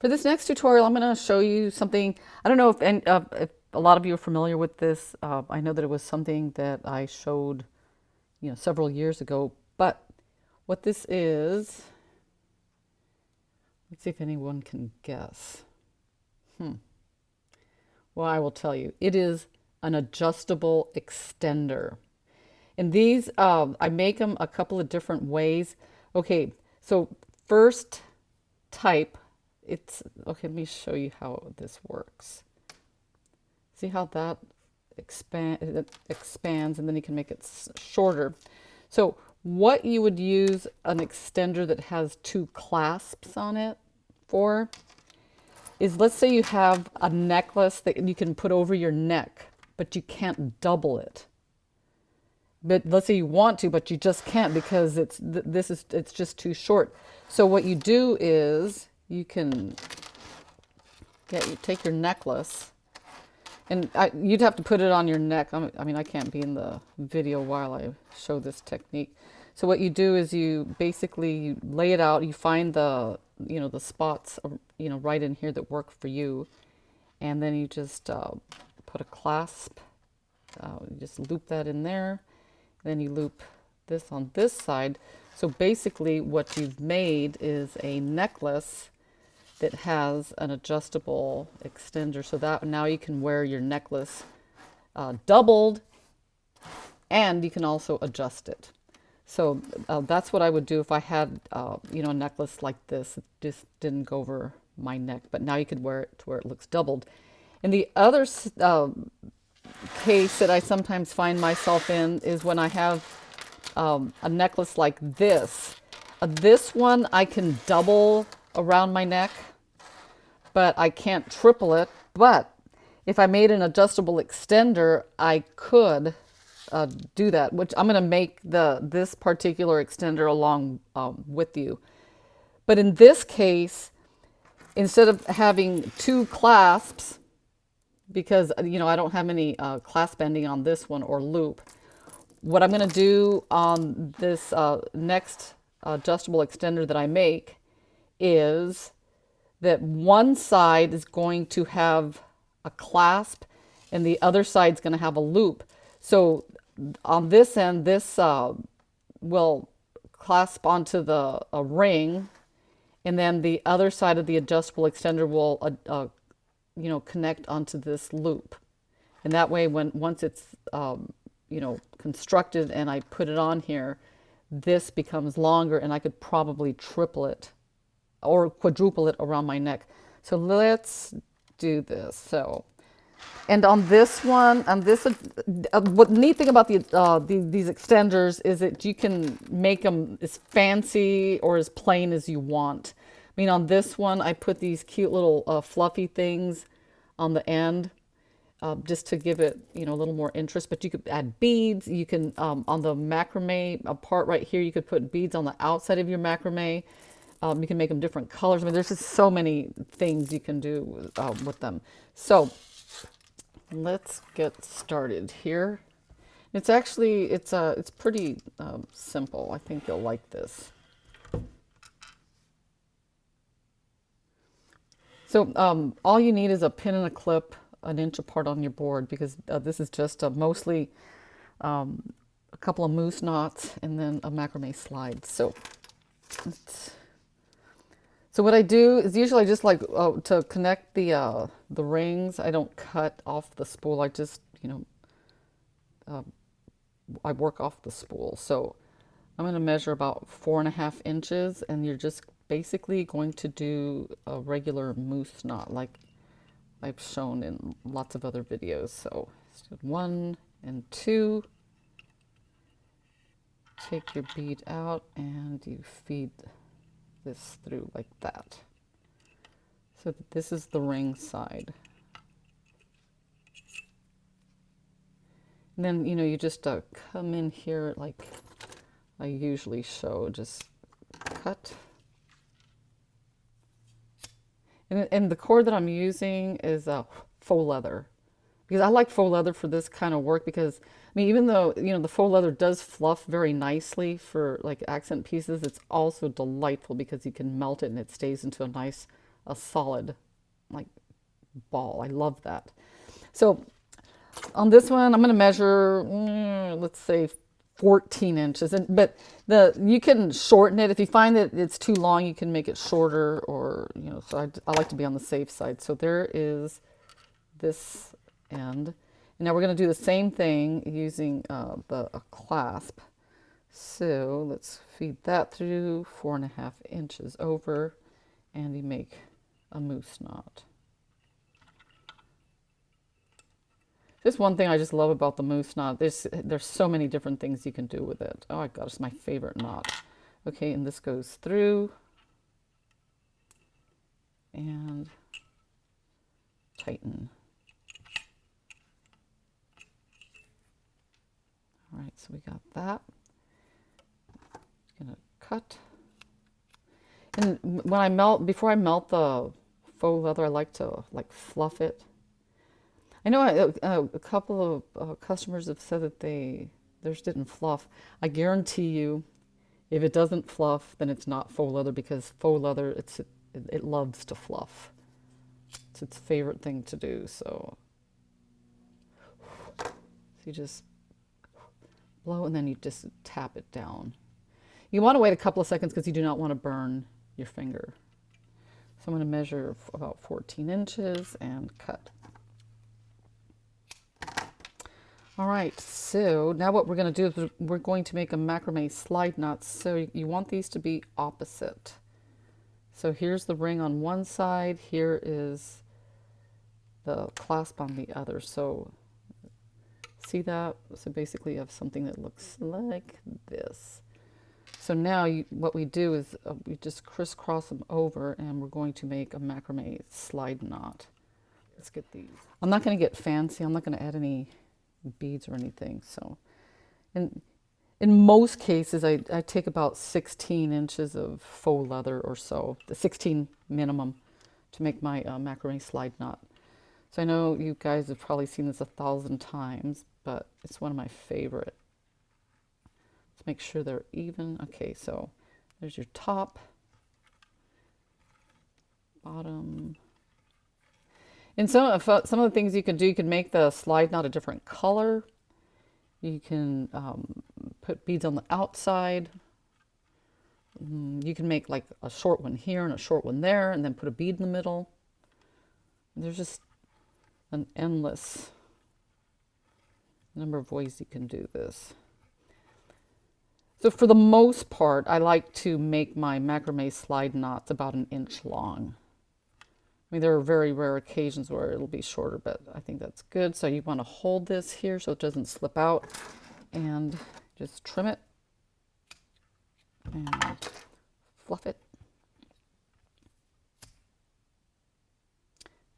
For this next tutorial, I'm going to show you something. I don't know if a lot of you are familiar with this. I know that it was something that I showed, several years ago. But what this is, let's see if anyone can guess. Well, I will tell you. It is an adjustable extender. And these, I make them a couple of different ways. Okay, so first type, it's, okay, let me show you how this works. See how that expands and then you can make it shorter. So what you would use an extender that has two clasps on it for is, let's say you have a necklace that you can put over your neck, but you can't double it. But let's say you want to, but you just can't because it's just too short. So what you do is you take your necklace, and you'd have to put it on your neck. I mean, I can't be in the video while I show this technique. So what you do is you lay it out. You find the spots, right in here that work for you, and then you just put a clasp. You just loop that in there. Then you loop this on this side. So basically what you've made is a necklace that has an adjustable extender, so that now you can wear your necklace doubled, and you can also adjust it. So that's what I would do if I had a necklace like this. It just didn't go over my neck, but now you could wear it to where it looks doubled. And the other case that I sometimes find myself in is when I have a necklace like this. This one I can double around my neck, but I can't triple it. But if I made an adjustable extender, I could do that, which I'm going to make this particular extender along with you. But in this case, instead of having two clasps, because I don't have any clasp bending on this one or loop, what I'm going to do on this next adjustable extender that I make is that one side is going to have a clasp and the other side is going to have a loop. So on this end, this will clasp onto a ring, and then the other side of the adjustable extender will connect onto this loop. And that way, once it's constructed and I put it on here, this becomes longer, and I could probably triple it or quadruple it around my neck. So let's do this. So, and on this one, what neat thing about these extenders is that you can make them as fancy or as plain as you want. I mean, on this one, I put these cute little fluffy things on the end, just to give it, a little more interest. But you could add beads. You can, on the macrame part right here, you could put beads on the outside of your macrame. You can make them different colors. I mean, there's just so many things you can do with them. So let's get started here. It's actually, it's pretty simple. I think you'll like this. So all you need is a pin and a clip 1 inch apart on your board, because this is just mostly a couple of moose knots and then a macrame slide. So what I do is usually I just like to connect the rings. I don't cut off the spool. I just I work off the spool. So I'm going to measure about 4.5 inches, and you're just basically going to do a regular moose knot like I've shown in lots of other videos. So 1 and 2. Take your bead out and you feed this through like that. So this is the ring side. And then, you just come in here like I usually show, just cut. And the cord that I'm using is faux leather, because I like faux leather for this kind of work, because I mean, even though the faux leather does fluff very nicely for like accent pieces, it's also delightful because you can melt it and it stays into a nice a solid like ball. I love that. So on this one, I'm going to measure, let's say 14 inches. But you can shorten it. If you find that it's too long, you can make it shorter, or, so I like to be on the safe side. So there is this end. And now we're going to do the same thing using a clasp. So let's feed that through 4.5 inches over, and you make a moose knot. Just one thing I just love about the moose knot, there's so many different things you can do with it. Oh my God, it's my favorite knot. Okay, and this goes through and tighten. All right, so we got that. Gonna cut. And when before I melt the faux leather, I like to fluff it. I know a couple of customers have said that theirs didn't fluff. I guarantee you, if it doesn't fluff, then it's not faux leather, because faux leather, it loves to fluff. It's its favorite thing to do. So you just blow, and then you just tap it down. You want to wait a couple of seconds because you do not want to burn your finger. So I'm going to measure about 14 inches and cut. All right, so now what we're going to do is we're going to make a macrame slide knot. So you want these to be opposite. So here's the ring on one side, here is the clasp on the other. So see that? So basically you have something that looks like this. So now what we do is we just crisscross them over, and we're going to make a macrame slide knot. Let's get these. I'm not going to get fancy. I'm not going to add any beads or anything. So in most cases, I take about 16 inches of faux leather or so, the 16 minimum, to make my macrame slide knot. So I know you guys have probably seen this 1,000 times, but it's one of my favorite. Let's make sure they're even. Okay, so there's your top, bottom. And some of the things you can do, you can make the slide knot a different color. You can put beads on the outside. You can make like a short one here and a short one there, and then put a bead in the middle. There's just an endless number of ways you can do this. So for the most part, I like to make my macrame slide knots about 1 inch long. I mean, there are very rare occasions where it'll be shorter, but I think that's good. So you want to hold this here so it doesn't slip out, and just trim it and fluff it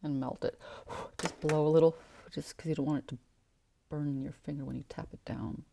and melt it. Just blow a little, just because you don't want it to burn your finger when you tap it down.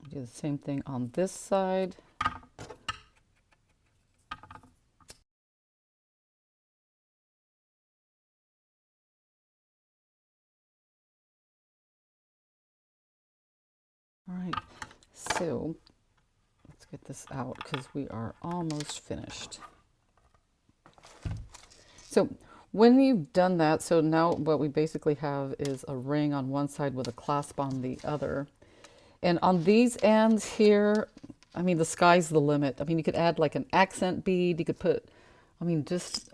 Do the same thing on this side. All right, so let's get this out because we are almost finished. So when you've done that, so now what we basically have is a ring on one side with a clasp on the other. And on these ends here, I mean, the sky's the limit. I mean, you could add like an accent bead. You could put, I mean, just,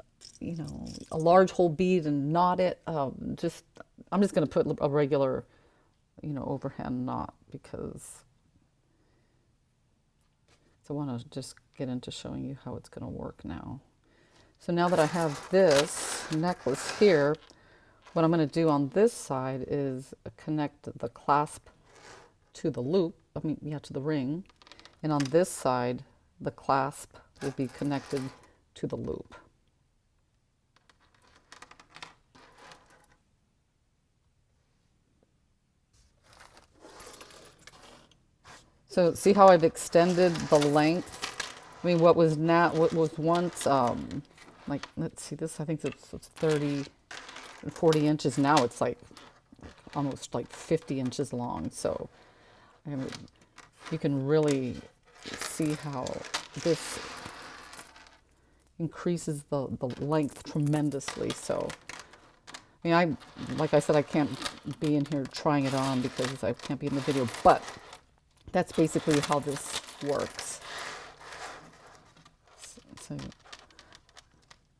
a large hole bead and knot it. I'm just going to put a regular, overhand knot, because I want to just get into showing you how it's going to work now. So now that I have this necklace here, what I'm going to do on this side is connect the clasp to the loop, to the ring. And on this side, the clasp will be connected to the loop. So see how I've extended the length? I mean, what was once, like, let's see, this, I think it's 30, 40 inches. Now it's like almost like 50 inches long. So I mean, you can really see how this increases the length tremendously. So, I mean, like I said, I can't be in here trying it on because I can't be in the video, but that's basically how this works. So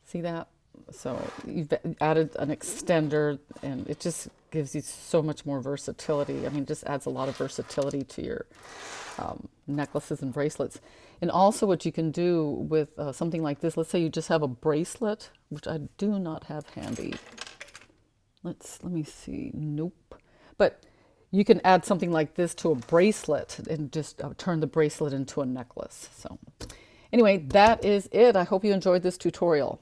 see that? So you've added an extender, and it just gives you so much more versatility. I mean, it just adds a lot of versatility to your necklaces and bracelets. And also what you can do with something like this, let's say you just have a bracelet, which I do not have handy. Let me see. Nope. But you can add something like this to a bracelet and just turn the bracelet into a necklace. So anyway, that is it. I hope you enjoyed this tutorial.